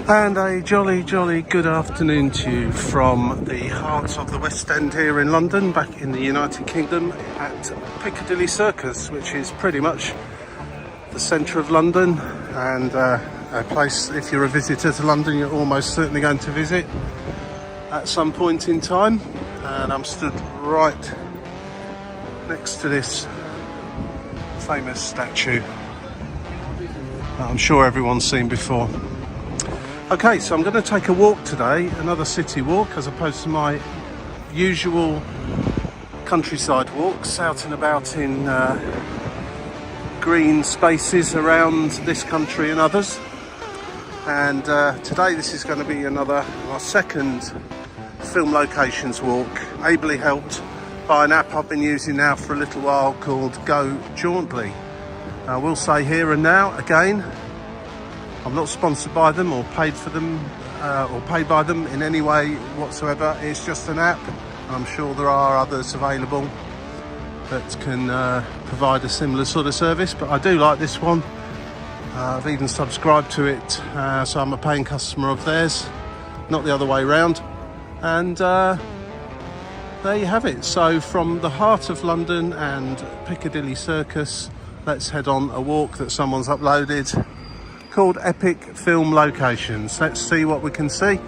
And a jolly good afternoon to you from the heart of the West End here in London, back in the United Kingdom at Piccadilly Circus, which is pretty much the centre of London, and a place, if you're a visitor to London, you're almost certainly going to visit at some point in time. And I'm stood right next to this famous statue that I'm sure everyone's seen before. Okay, so I'm going to take a walk today, another city walk, as opposed to my usual countryside walks out and about in green spaces around this country and others. And today this is going to be our second film locations walk, ably helped by an app I've been using now for a little while called Go Jauntly. I will say here and now, again, I'm not sponsored by them or paid for them or paid by them in any way whatsoever. It's just an app. I'm sure there are others available that can provide a similar sort of service, but I do like this one. I've even subscribed to it, so I'm a paying customer of theirs, not the other way around. And there you have it. So from the heart of London and Piccadilly Circus, let's head on a walk that someone's uploaded called Epic Film Locations. Let's see what we can see.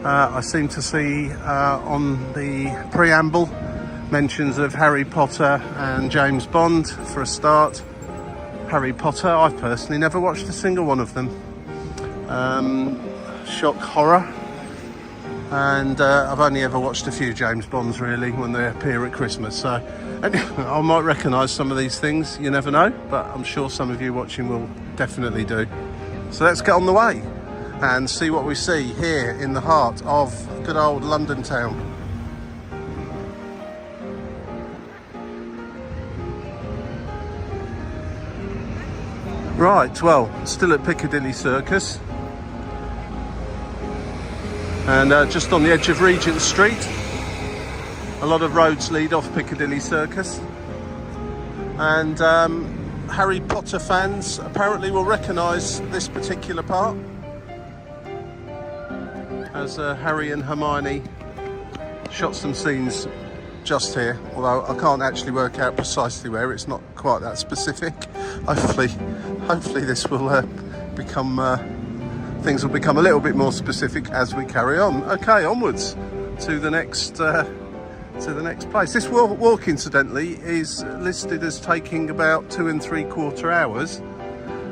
I seem to see on the preamble mentions of Harry Potter and James Bond for a start. Harry Potter, I've personally never watched a single one of them. Shock horror. And I've only ever watched a few James Bonds really when they appear at Christmas. So I might recognise some of these things, you never know, but I'm sure some of you watching will definitely do. So let's get on the way and see what we see here in the heart of good old London town. Right, well, still at Piccadilly Circus, and just on the edge of Regent Street. A lot of roads lead off Piccadilly Circus, and Harry Potter fans apparently will recognise this particular part as Harry and Hermione shot some scenes just here, although I can't actually work out precisely where. It's not quite that specific. Hopefully this will become things will become a little bit more specific as we carry on. Okay, onwards to the next place. This walk incidentally is listed as taking about 2 3/4 hours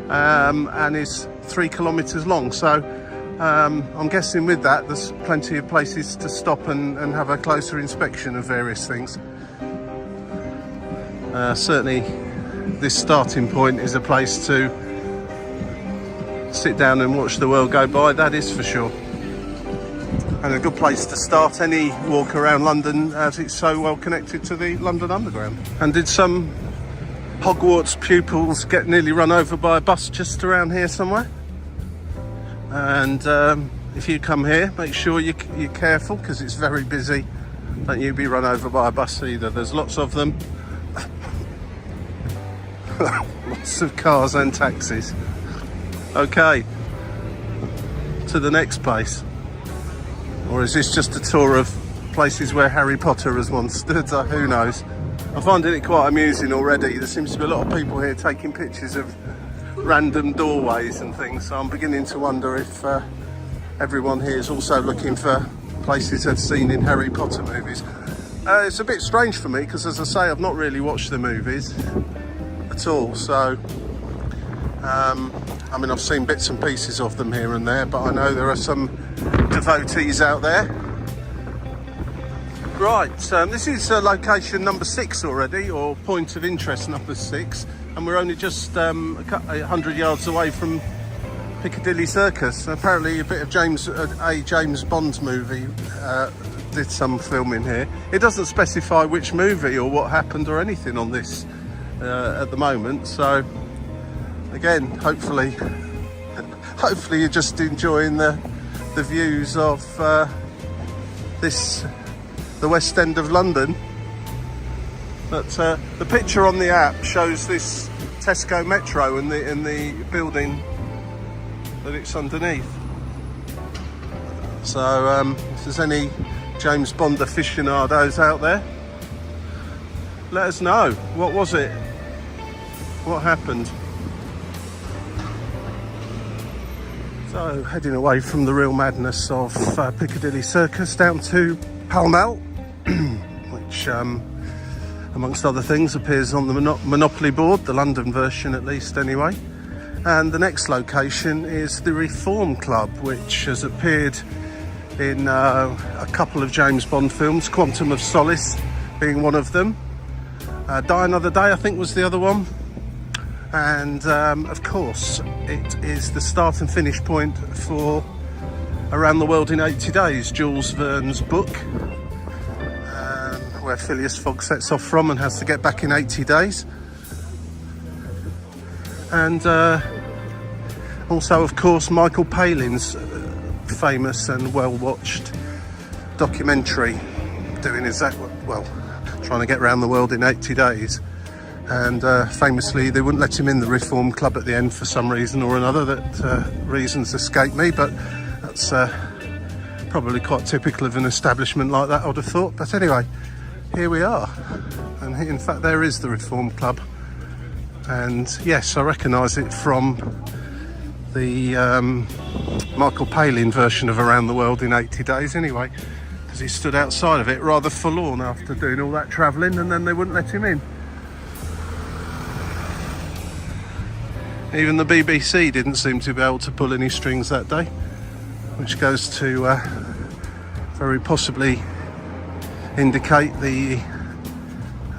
and is 3 kilometres long, so I'm guessing with that there's plenty of places to stop and have a closer inspection of various things. Certainly this starting point is a place to sit down and watch the world go by, that is for sure. And a good place to start any walk around London, as it's so well connected to the London Underground. And did some Hogwarts pupils get nearly run over by a bus just around here somewhere? And if you come here, make sure you're careful, because it's very busy. Don't you be run over by a bus either. There's lots of them. Lots of cars and taxis. Okay, to the next place. Or is this just a tour of places where Harry Potter has once stood? Who knows? I'm finding it quite amusing already. There seems to be a lot of people here taking pictures of random doorways and things, so I'm beginning to wonder if everyone here is also looking for places they've seen in Harry Potter movies. It's a bit strange for me because, as I say, I've not really watched the movies at all, so I mean, I've seen bits and pieces of them here and there, but I know there are some devotees out there. Right, this is location number 6 already, or point of interest number 6, and we're only just 100 yards away from Piccadilly Circus. Apparently a bit of a James Bond movie did some filming here. It doesn't specify which movie or what happened or anything on this at the moment, so again, hopefully you're just enjoying the views of the West End of London. But the picture on the app shows this Tesco Metro in the building that it's underneath. So if there's any James Bond aficionados out there, let us know. What was it? What happened? So heading away from the real madness of Piccadilly Circus down to Pall Mall, which amongst other things appears on the Monopoly board, the London version at least anyway. And the next location is the Reform Club, which has appeared in a couple of James Bond films, Quantum of Solace being one of them. Die Another Day, I think, was the other one. And of course, it is the start and finish point for Around the World in 80 Days, Jules Verne's book, where Phileas Fogg sets off from and has to get back in 80 days. And also, of course, Michael Palin's famous and well-watched documentary doing trying to get around the world in 80 days. And famously, they wouldn't let him in the Reform Club at the end for some reason or another. That reasons escape me, but that's probably quite typical of an establishment like that, I'd have thought. But anyway, here we are. And in fact, there is the Reform Club. And yes, I recognise it from the Michael Palin version of Around the World in 80 Days anyway, because he stood outside of it rather forlorn after doing all that travelling, and then they wouldn't let him in. Even the BBC didn't seem to be able to pull any strings that day, which goes to very possibly indicate the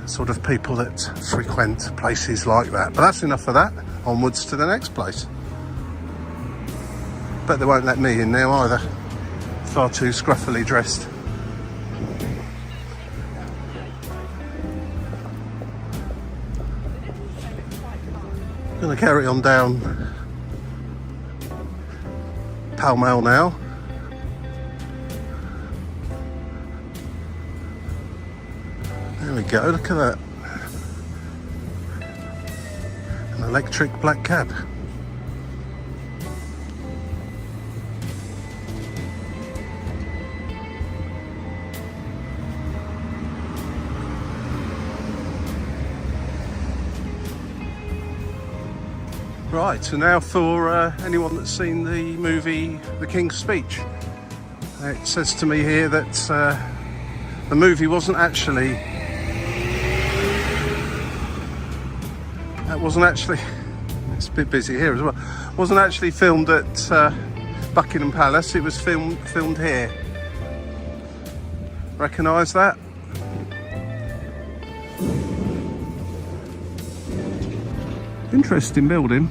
sort of people that frequent places like that. But that's enough of that. Onwards to the next place. Bet they won't let me in now either. Far too scruffily dressed. Going to carry on down Pall Mall now. There we go, look at that. An electric black cab. Right, so now for anyone that's seen the movie The King's Speech. It says to me here that the movie wasn't actually... it's a bit busy here as well. Wasn't actually filmed at Buckingham Palace, it was filmed here. Recognise that? Interesting building.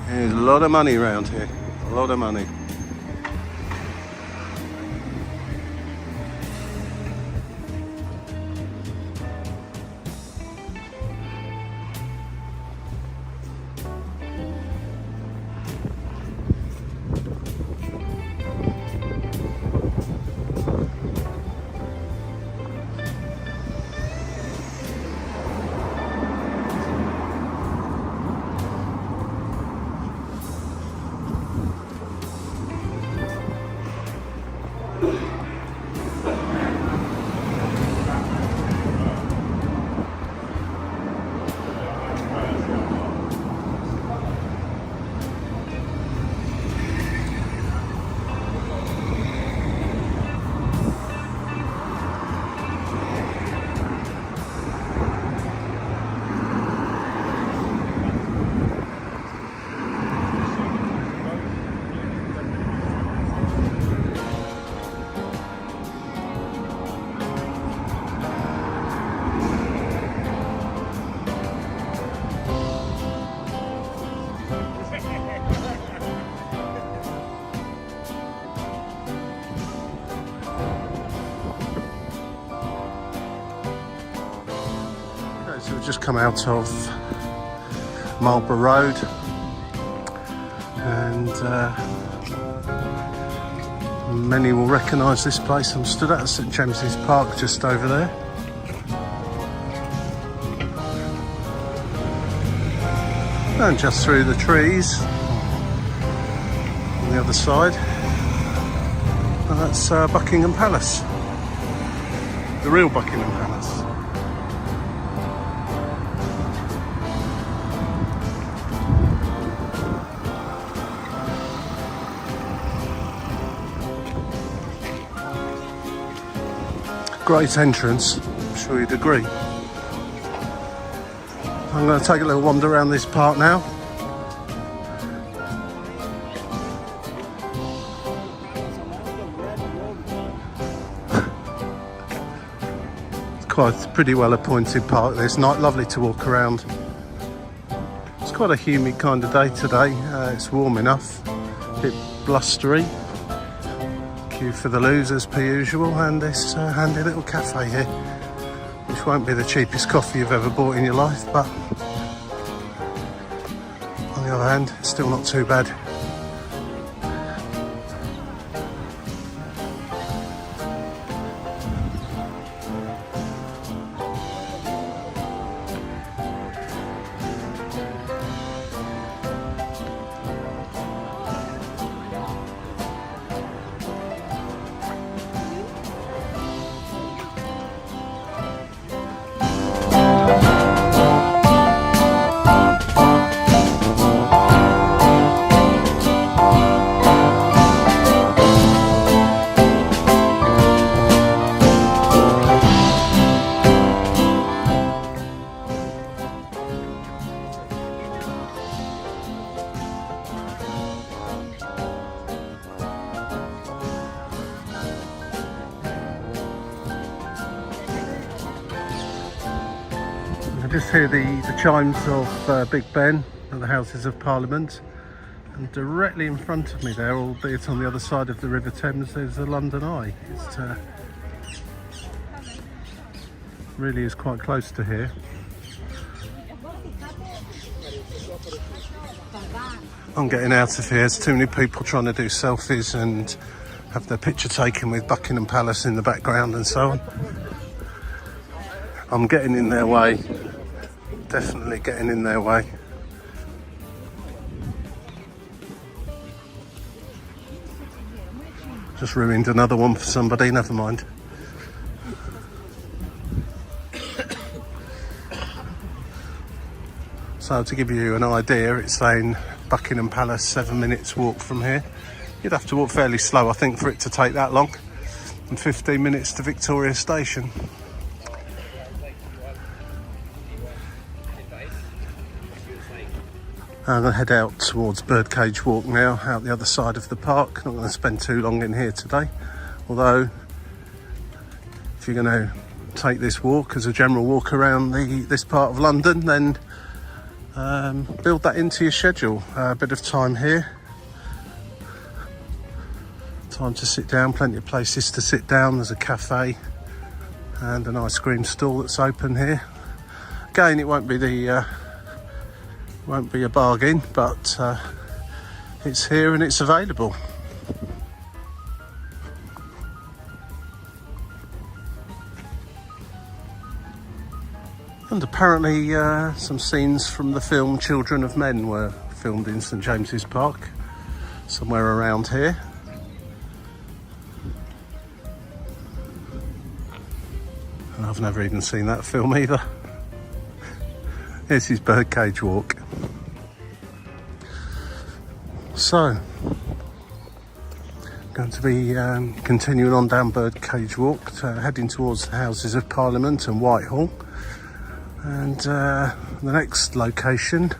There's a lot of money around here, a lot of money. So we've just come out of Marlborough Road, and many will recognise this place. I'm stood at St James's Park just over there. And just through the trees on the other side, and that's Buckingham Palace, the real Buckingham Palace. Great entrance, I'm sure you'd agree. I'm going to take a little wander around this park now. It's quite a pretty well appointed park. It's not lovely to walk around. It's quite a humid kind of day today. It's warm enough, a bit blustery. Queue for the losers per usual, and this handy little cafe here, which won't be the cheapest coffee you've ever bought in your life, but on the other hand, it's still not too bad. I just hear the chimes of Big Ben and the Houses of Parliament, and directly in front of me there, albeit on the other side of the River Thames, there's the London Eye. It really is quite close to here. I'm getting out of here. There's too many people trying to do selfies and have their picture taken with Buckingham Palace in the background and so on. I'm getting in their way. Definitely getting in their way. Just ruined another one for somebody, never mind. So to give you an idea, it's saying Buckingham Palace, 7 minutes walk from here. You'd have to walk fairly slow, I think, for it to take that long. And 15 minutes to Victoria Station. I'm going to head out towards Birdcage Walk now, out the other side of the park. Not going to spend too long in here today. Although, if you're going to take this walk as a general walk around this part of London, then build that into your schedule. A bit of time here. Time to sit down, plenty of places to sit down. There's a cafe and an ice cream stall that's open here. Again, it won't be a bargain, but it's here and it's available. And apparently some scenes from the film Children of Men were filmed in St James's Park, somewhere around here. And I've never even seen that film either. This is Birdcage Walk. So, going to be continuing on down Birdcage Walk, heading towards the Houses of Parliament and Whitehall. And the next location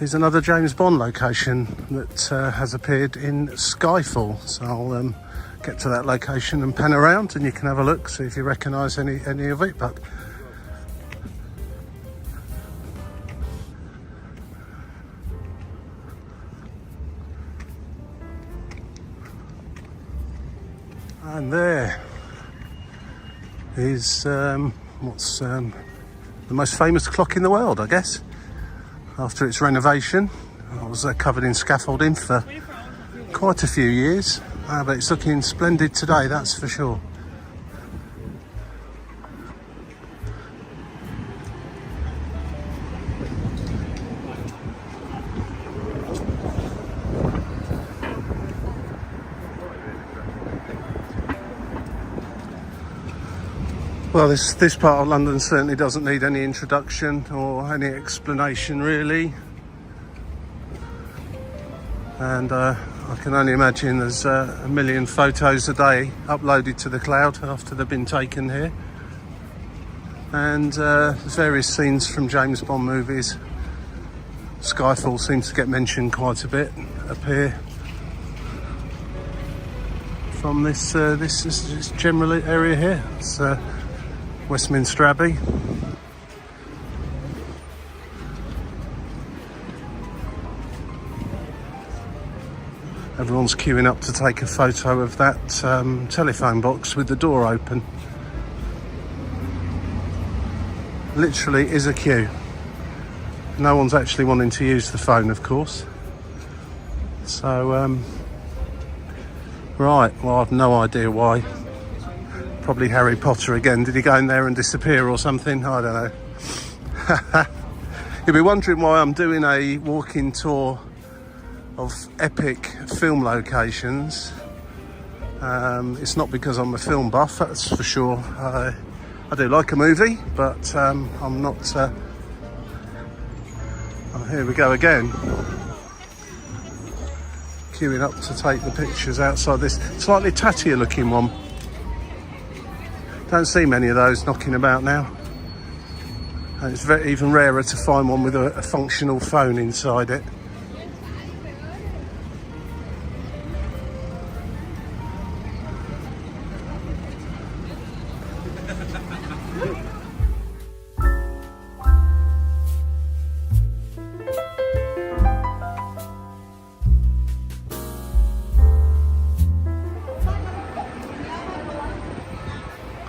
is another James Bond location that has appeared in Skyfall. So I'll get to that location and pan around, and you can have a look, see if you recognise any of it. But and there is what's the most famous clock in the world, I guess. After its renovation, it was covered in scaffolding for quite a few years, but it's looking splendid today, that's for sure. Well, this part of London certainly doesn't need any introduction or any explanation, really. And I can only imagine there's a million photos a day uploaded to the cloud after they've been taken here. And there's various scenes from James Bond movies. Skyfall seems to get mentioned quite a bit up here. From this general area here, it's Westminster Abbey. Everyone's queuing up to take a photo of that telephone box with the door open. Literally is a queue. No one's actually wanting to use the phone, of course. So, right, well, I've no idea why. Probably Harry Potter again. Did he go in there and disappear or something? I don't know. You'll be wondering why I'm doing a walking tour of epic film locations. It's not because I'm a film buff, that's for sure. I do like a movie, but I'm not... oh, here we go again. Queuing up to take the pictures outside this slightly tattier looking one. Don't see many of those knocking about now. And it's even rarer to find one with a functional phone inside it.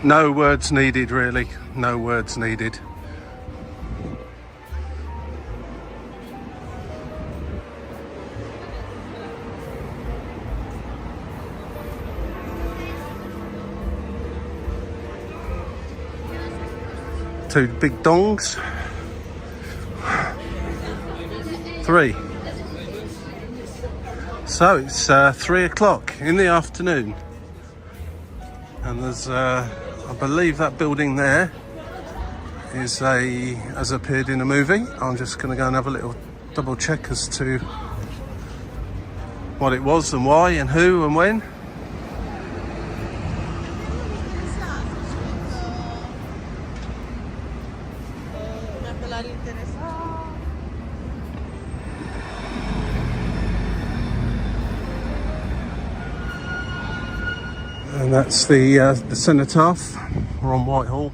No words needed, really. No words needed. Two big dongs. 3. So it's 3 o'clock in the afternoon. And there's I believe that building there has appeared in a movie. I'm just going to go and have a little double check as to what it was and why and who and when. And that's the cenotaph. We're on Whitehall.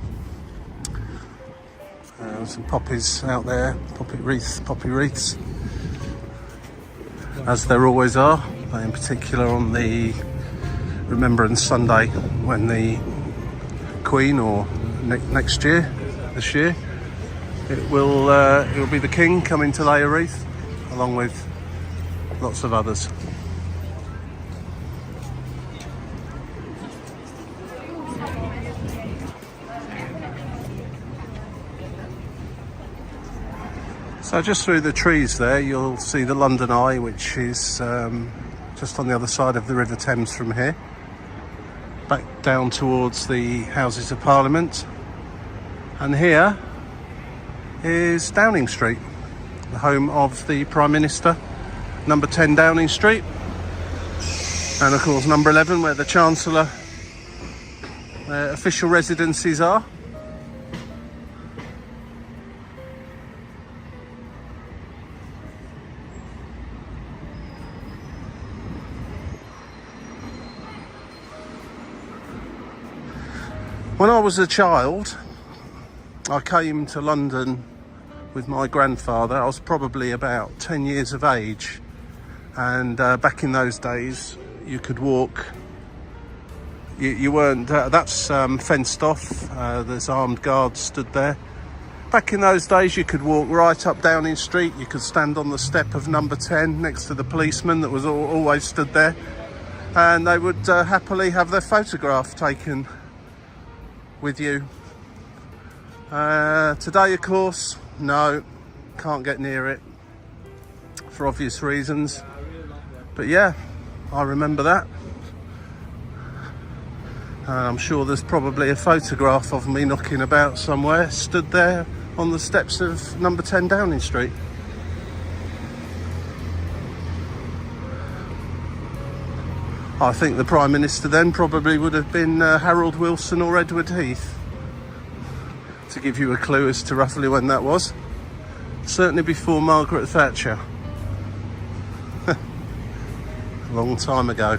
Some poppies out there, poppy wreaths, as there always are. In particular on the Remembrance Sunday, when the Queen, or this year, it will be the King coming to lay a wreath, along with lots of others. So just through the trees there, you'll see the London Eye, which is just on the other side of the River Thames from here. Back down towards the Houses of Parliament. And here is Downing Street, the home of the Prime Minister. Number 10 Downing Street. And of course number 11, where the Chancellor official residencies are. When I was a child, I came to London with my grandfather. I was probably about 10 years of age, and back in those days you could walk. You weren't, that's fenced off, there's armed guards stood there. Back in those days you could walk right up Downing Street, you could stand on the step of number 10 next to the policeman that was always stood there, and they would happily have their photograph taken with you. Today, of course, no, can't get near it for obvious reasons. But yeah, I remember that. I'm sure there's probably a photograph of me knocking about somewhere, stood there on the steps of number 10 Downing Street. I think the Prime Minister then probably would have been Harold Wilson or Edward Heath, to give you a clue as to roughly when that was. Certainly before Margaret Thatcher. A long time ago.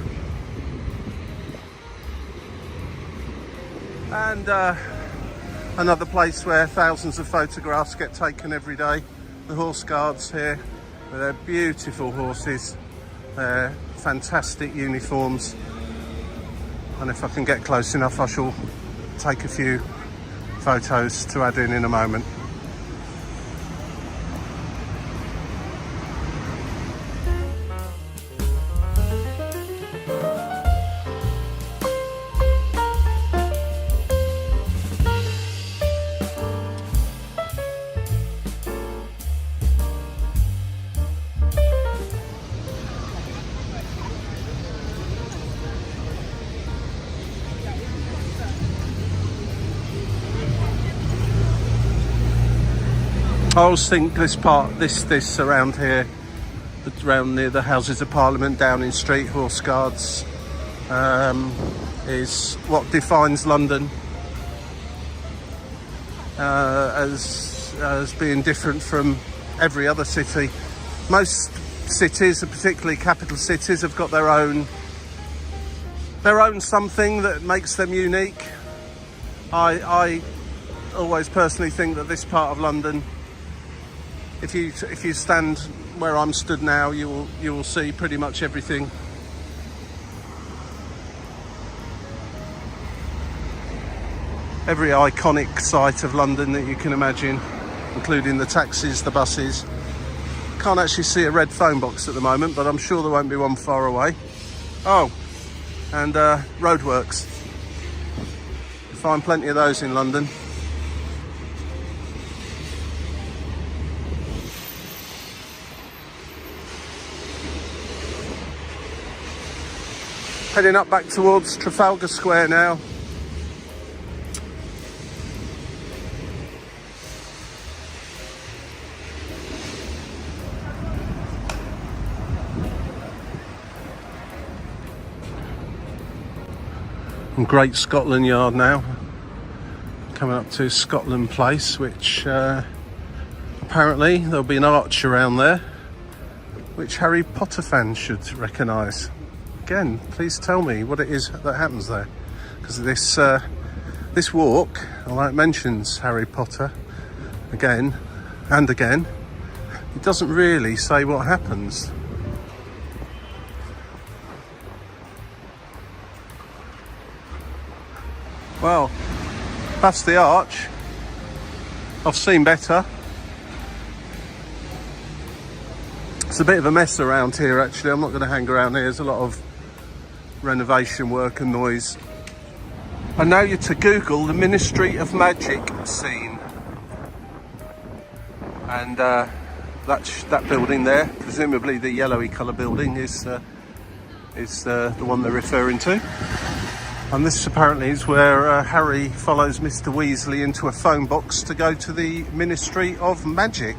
And another place where thousands of photographs get taken every day. The Horse Guards here, with their beautiful horses, their fantastic uniforms. And if I can get close enough, I shall take a few photos to add in a moment. I always think this around here, around near the Houses of Parliament, Downing Street, Horse Guards, is what defines London as being different from every other city. Most cities, and particularly capital cities, have got their own something that makes them unique. I always personally think that this part of London, if you stand where I'm stood now, you will see pretty much everything. Every iconic site of London that you can imagine, including the taxis, the buses. Can't actually see a red phone box at the moment, but I'm sure there won't be one far away. Oh, and roadworks. You find plenty of those in London. Heading up back towards Trafalgar Square now. And Great Scotland Yard now. Coming up to Scotland Place, which apparently there'll be an arch around there, which Harry Potter fans should recognise. Again, please tell me what it is that happens there, because this walk, although it mentions Harry Potter again and again, it doesn't really say what happens. Well, that's the arch. I've seen better. It's a bit of a mess around here, actually. I'm not going to hang around here. There's a lot of renovation work and noise. And now you're to Google the Ministry of Magic scene, and that building there, presumably the yellowy colour building, is the one they're referring to. And this apparently is where Harry follows Mr. Weasley into a phone box to go to the Ministry of Magic.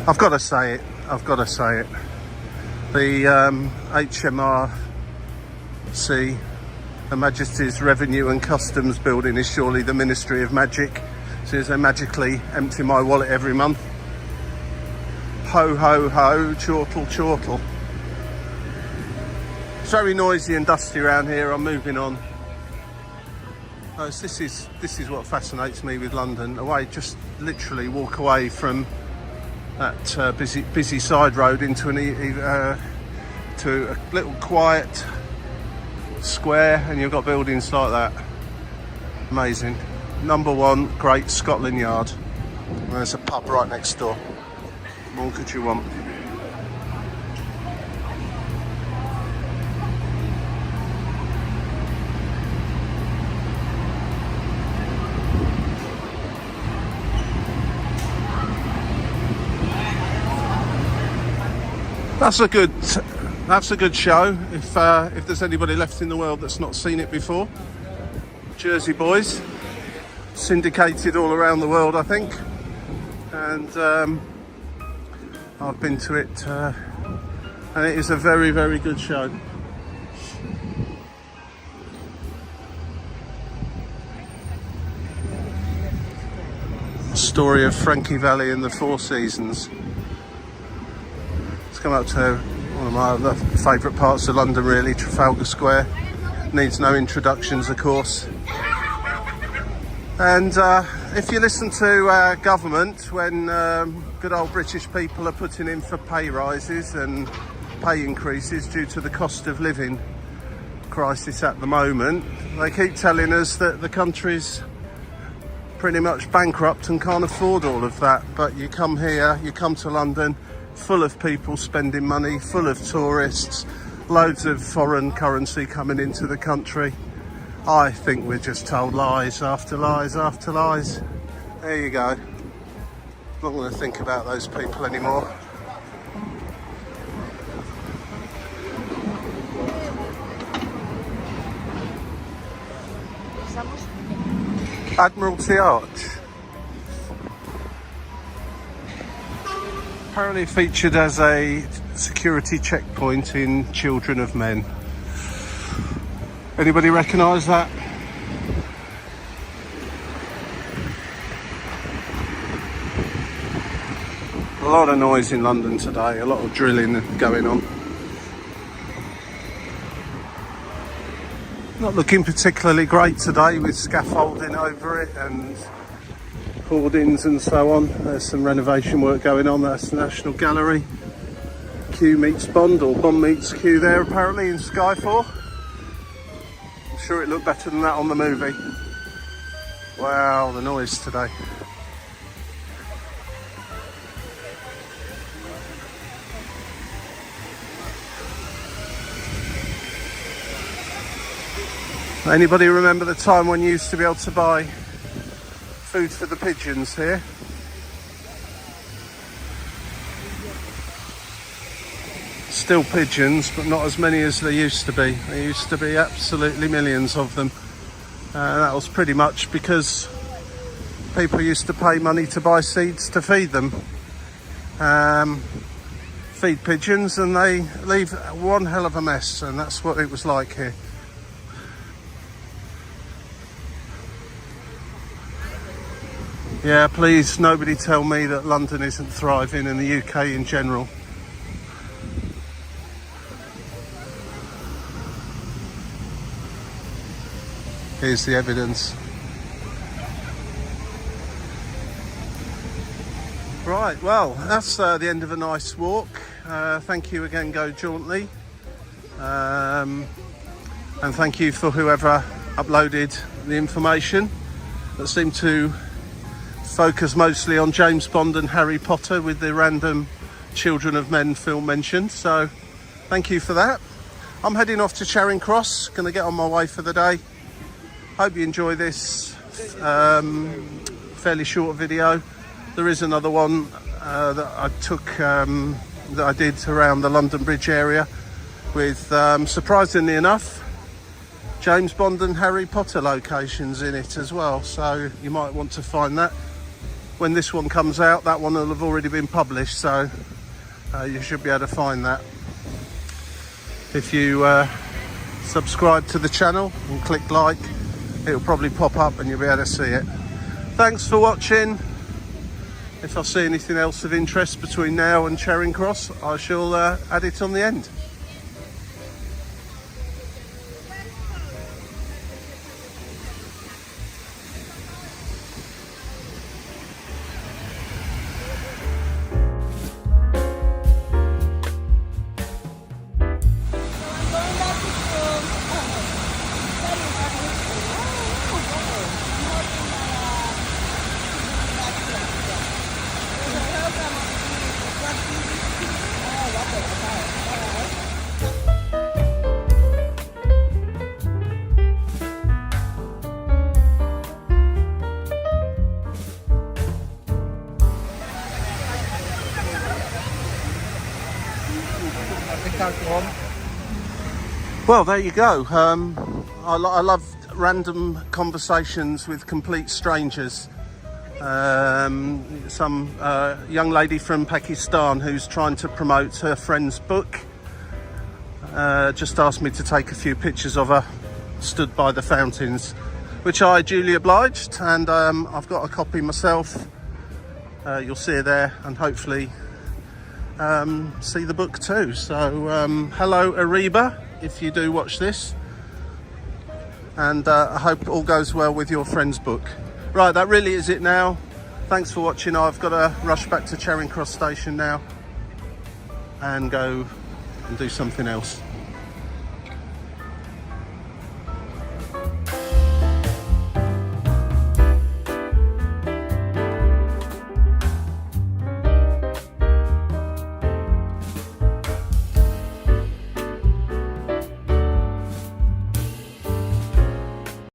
I've got to say it. The HMRC, Her Majesty's Revenue and Customs building, is surely the Ministry of Magic. So as they magically empty my wallet every month. Ho, ho, ho, chortle, chortle. It's very noisy and dusty around here. I'm moving on. This is what fascinates me with London. Just literally walk away from that busy side road into to a little quiet square, and you've got buildings like that. Amazing. Number 1, Great Scotland Yard. And there's a pub right next door. What more could you want? That's a good show. If there's anybody left in the world that's not seen it before, Jersey Boys, syndicated all around the world, I think, and I've been to it, and it is a very, very good show. Story of Frankie Valli and the Four Seasons. Let's come up to one of my other favourite parts of London, really, Trafalgar Square. Needs no introductions, of course. And if you listen to government when good old British people are putting in for pay rises and pay increases due to the cost of living crisis at the moment, they keep telling us that the country's pretty much bankrupt and can't afford all of that. But you come here, you come to London, full of people spending money, full of tourists, loads of foreign currency coming into the country. I think we're just told lies after lies after lies. There you go. I'm not going to think about those people anymore. Admiralty Arch. Apparently featured as a security checkpoint in Children of Men. Anybody recognise that? A lot of noise in London today, a lot of drilling going on. Not looking particularly great today, with scaffolding over it and hoardings and so on. There's some renovation work going on. That's the National Gallery. Q meets Bond, or Bond meets Q there apparently in Skyfall. I'm sure it looked better than that on the movie. Wow, the noise today. Anybody remember the time when you used to be able to buy food for the pigeons here? Still pigeons, but not as many as there used to be. There used to be absolutely millions of them. That was pretty much because people used to pay money to buy seeds to feed them. Feed pigeons, and they leave one hell of a mess, and that's what it was like here. Yeah, please, nobody tell me that London isn't thriving, and the UK in general. Here's the evidence. Right, well, that's the end of a nice walk. Thank you again, Go Jauntly. And thank you for whoever uploaded the information that seemed to focus mostly on James Bond and Harry Potter, with the random Children of Men film mentioned. So thank you for that. I'm heading off to Charing Cross, going to get on my way for the day. Hope you enjoy this fairly short video. There is another one that I took, that I did around the London Bridge area with, surprisingly enough, James Bond and Harry Potter locations in it as well. So you might want to find that. When this one comes out, that one will have already been published, so you should be able to find that. If you subscribe to the channel and click like, it'll probably pop up and you'll be able to see it. Thanks for watching. If I see anything else of interest between now and Charing Cross, I shall add it on the end. Oh, that's it. Okay. All right. return to home. Well, there you go. I love random conversations with complete strangers. Some young lady from Pakistan who's trying to promote her friend's book just asked me to take a few pictures of her stood by the fountains, which I duly obliged, and I've got a copy myself. You'll see her there, and hopefully see the book too. So hello Ariba, if you do watch this, and I hope all goes well with your friend's book. Right, that really is it now. Thanks for watching. I've got to rush back to Charing Cross Station now and go and do something else.